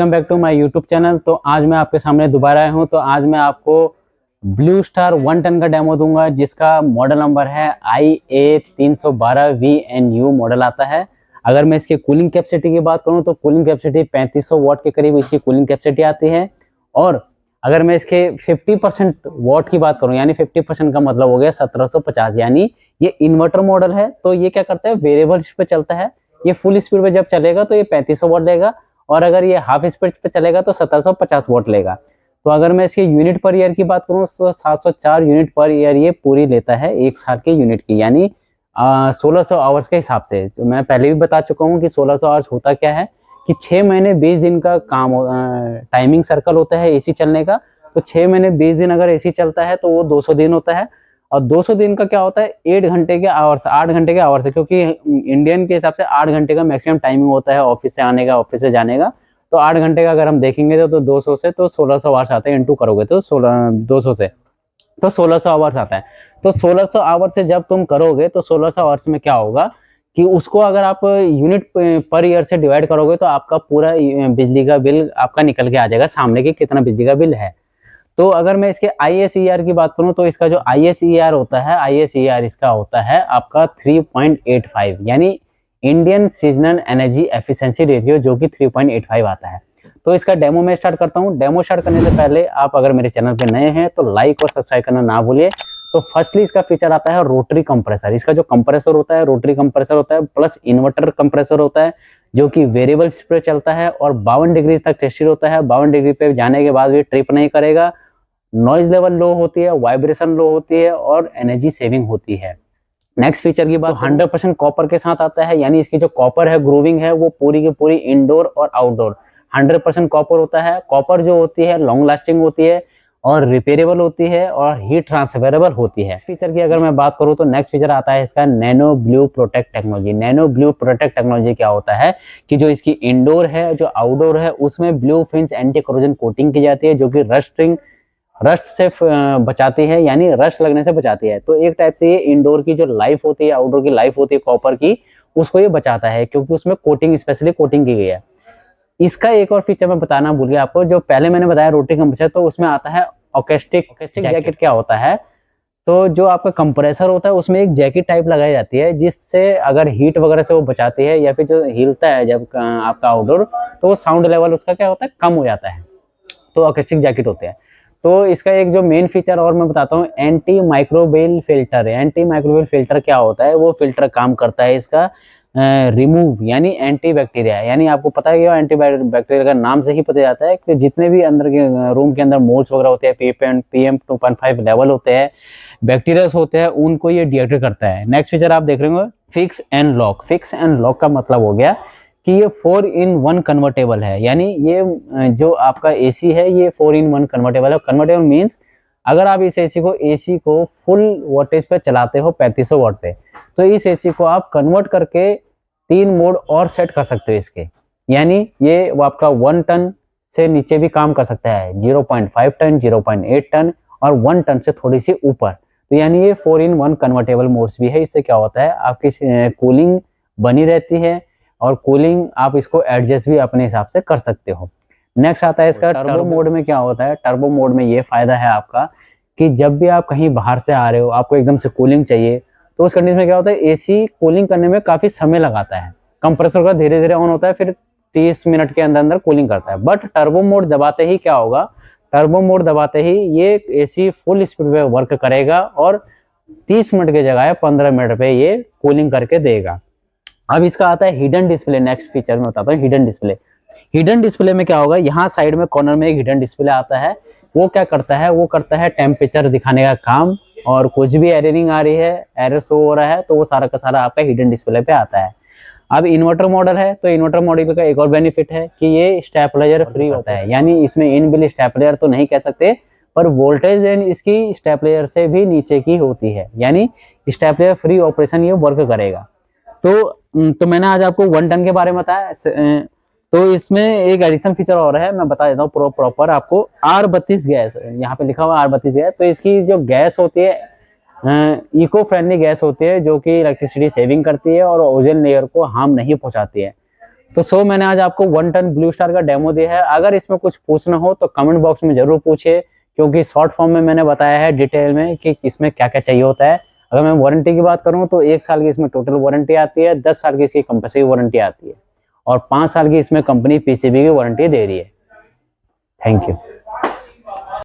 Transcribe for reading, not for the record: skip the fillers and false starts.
Welcome back to my YouTube channel. तो आज मैं आपके सामने दोबारा आया हूँ। तो आज मैं आपको ब्लू स्टार 1 टन का डेमो दूंगा, जिसका मॉडल नंबर है IA312VNU मॉडल आता है। अगर मैं इसकी कूलिंग कैपेसिटी की बात करूँ तो कूलिंग कैपेसिटी 3500 वाट के करीब इसकी कूलिंग कैपेसिटी आती है। और अगर मैं इसके 50% वाट की बात करूँ, यानी 50% का मतलब हो गया 1750, यानी ये इन्वर्टर मॉडल है। तो ये क्या करता है, वेरिएबल स्पीड पे चलता है। ये फुल स्पीड पे जब चलेगा तो ये 3500 वाट लेगा, और अगर ये हाफ स्पीड पे चलेगा तो 1750 वाट लेगा। तो अगर मैं इसके यूनिट पर ईयर की बात करूँ तो 704 यूनिट पर ईयर ये पूरी लेता है एक साल के यूनिट की, यानी 1600 आवर्स के हिसाब से। तो मैं पहले भी बता चुका हूँ कि 1600 आवर्स होता क्या है कि 6 महीने 20 दिन का काम टाइमिंग सर्कल होता है एसी चलने का। तो 6 महीने 20 दिन अगर एसी चलता है तो वो 200 दिन होता है। और 200 दिन का क्या होता है, 8 घंटे के आवर्स, 8 घंटे के आवर्स है, क्योंकि इंडियन के हिसाब से 8 घंटे का मैक्सिमम टाइमिंग होता है ऑफिस से आने का, ऑफिस से जाने का। तो 8 घंटे का अगर हम देखेंगे तो 200 से तो 1600 आवर्स आते हैं, इंटू करोगे तो 200 से तो 1600 आवर्स आता है। तो 1600 आवर्स से जब तुम करोगे तो 1600 आवर्स में क्या होगा कि उसको अगर आप यूनिट पर ईयर से डिवाइड करोगे तो आपका पूरा बिजली का बिल आपका निकल के आ जाएगा सामने कि कितना बिजली का बिल है। तो अगर मैं इसके ISER की बात करूं तो इसका जो ISER होता है, ISER इसका होता है आपका 3.85, यानी Indian seasonal energy efficiency ratio, जो कि 3.85 आता है। तो इसका डेमो मैं स्टार्ट करता हूं। डेमो स्टार्ट करने से पहले आप अगर मेरे चैनल पे नए हैं तो लाइक और सब्सक्राइब करना ना भूलिए। तो फर्स्टली इसका फीचर आता है रोटरी कंप्रेसर। इसका जो कंप्रेसर होता है रोटरी कंप्रेसर होता है, प्लस इन्वर्टर कंप्रेसर होता है, जो कि वेरिएबल स्पीड पे चलता है और 52 डिग्री तक टेस्टेड होता है। 52 डिग्री पे जाने के बाद भी ट्रिप नहीं करेगा। नॉइज लेवल लो होती है, वाइब्रेशन लो होती है और एनर्जी सेविंग होती है। नेक्स्ट फीचर की बात, 100% कॉपर के साथ आता है, यानी इसकी जो कॉपर है ग्रूविंग है वो पूरी की पूरी इंडोर और आउटडोर 100% कॉपर होता है। कॉपर जो होती है लॉन्ग लास्टिंग होती है और रिपेयरेबल होती है और हीट ट्रांसफरेबल होती है। इस फीचर की अगर मैं बात करूं तो नेक्स्ट फीचर आता है इसका nano blue protect technology. Nano blue protect technology क्या होता है कि जो इसकी इंडोर है जो आउटडोर है उसमें blue fins anti corrosion coating की जाती है, जो कि रस्ट से बचाती है, यानी रस्ट लगने से बचाती है। तो एक टाइप से ये इंडोर की जो लाइफ होती है, आउटडोर की लाइफ होती है कॉपर की, उसको ये बचाता है, क्योंकि उसमें कोटिंग, स्पेशली कोटिंग की गई है। इसका एक और फीचर मैं बताना भूल गया आपको, जो पहले मैंने बताया रोटरी कंप्रेसर, तो उसमें आता है ऑकेस्टिक जैकेट। क्या होता है, तो जो आपका कंप्रेसर होता है उसमें एक जैकेट टाइप लगाई जाती है, जिससे अगर हीट वगैरह से वो बचाती है, या फिर जो हिलता है जब आपका आउटडोर, तो वो साउंड लेवल उसका क्या होता है, कम हो जाता है। तो ऑकेस्टिक जैकेट होते हैं। तो इसका एक जो मेन फीचर और मैं बताता हूँ, एंटी माइक्रोबियल फिल्टर है। एंटी माइक्रोबियल फिल्टर क्या होता है, वो फिल्टर काम करता है इसका रिमूव, यानी एंटी बैक्टीरिया। यानी आपको पता है कि एंटी बैक्टीरिया का नाम से ही पता जाता है कि जितने भी अंदर के रूम के अंदर मोल्स वगैरह होते हैं, PM 2.5 लेवल होते हैं, बैक्टीरिया होते हैं, उनको ये डिटेक्ट करता है। नेक्स्ट फीचर आप देख रहे होंगे fix and lock. Fix and lock का मतलब हो गया कि ये 4-in-1 कन्वर्टेबल है, यानी ये जो आपका एसी है ये 4-in-1 कन्वर्टेबल है। कन्वर्टेबल मींस अगर आप इस एसी को फुल वोल्टेज पे चलाते हो 3500 वाट पे, तो इस एसी को आप कन्वर्ट करके 3 मोड और सेट कर सकते हो इसके, यानी ये वो आपका 1 टन से नीचे भी काम कर सकता है, 0.5 टन, 0.8 टन और 1 टन से थोड़ी सी ऊपर। तो यानी ये 4-in-1 कन्वर्टेबल मोड्स भी है। इससे क्या होता है, आपकी कूलिंग बनी रहती है और कूलिंग आप इसको एडजस्ट भी अपने हिसाब से कर सकते हो। नेक्स्ट आता है इसका टर्बो मोड में। क्या होता है टर्बो मोड में, ये फायदा है आपका कि जब भी आप कहीं बाहर से आ रहे हो, आपको एकदम से कूलिंग चाहिए, तो उस कंडीशन में क्या होता है, एसी कूलिंग करने में काफी समय लगाता है। कंप्रेसर का धीरे धीरे ऑन होता है, फिर 30 मिनट के अंदर अंदर कूलिंग करता है। बट टर्बो मोड दबाते ही क्या होगा, टर्बो मोड दबाते ही ये एसी फुल स्पीड पे वर्क करेगा और 30 मिनट की जगह 15 मिनट पे ये कूलिंग करके देगा। अब इसका आता है हिडन डिस्प्ले। नेक्स्ट फीचर में बताता हूँ हिडन डिस्प्ले। हिडन डिस्प्ले में क्या होगा, यहाँ साइड में कॉर्नर में एक हिडन डिस्प्ले आता है। वो क्या करता है, वो करता है टेम्परेचर दिखाने का काम, और कुछ भी एररिंग आ रही है, एरर शो हो रहा है, तो वो सारा का सारा आपका हिडन डिस्प्ले पे आता है। अब इन्वर्टर मॉडल है, तो इन्वर्टर मॉडल का एक और बेनिफिट है कि ये स्टेबलाइजर फ्री होता है, यानी इसमें इनबिल्ट स्टेबलाइजर तो नहीं कह सकते, पर वोल्टेज रेंज इसकी स्टेबलाइजर से भी नीचे की होती है, यानी स्टेबलाइजर फ्री ऑपरेशन ये वर्क करेगा। तो मैंने आज आपको 1 टन के बारे में बताया। तो इसमें एक एडिशन फीचर और है, मैं बता देता हूँ प्रॉपर आपको। R32 गैस, यहाँ पे लिखा हुआ R32 गैस। तो इसकी जो गैस होती है इको फ्रेंडली गैस होती है, जो कि इलेक्ट्रिसिटी सेविंग करती है और ओजोन लेयर को हार्म नहीं पहुंचाती है। तो मैंने आज आपको 1 टन ब्लू स्टार का डेमो दिया है। अगर इसमें कुछ पूछना हो तो कमेंट बॉक्स में जरूर पूछिए, क्योंकि शॉर्ट फॉर्म में मैंने बताया है डिटेल में कि इसमें क्या क्या चाहिए होता है। अगर मैं वारंटी की बात करूं तो 1 साल की इसमें टोटल वारंटी आती है, 10 साल की इसकी कंपल्सरी वारंटी आती है और 5 साल की इसमें कंपनी पीसीबी की वारंटी दे रही है। Thank you.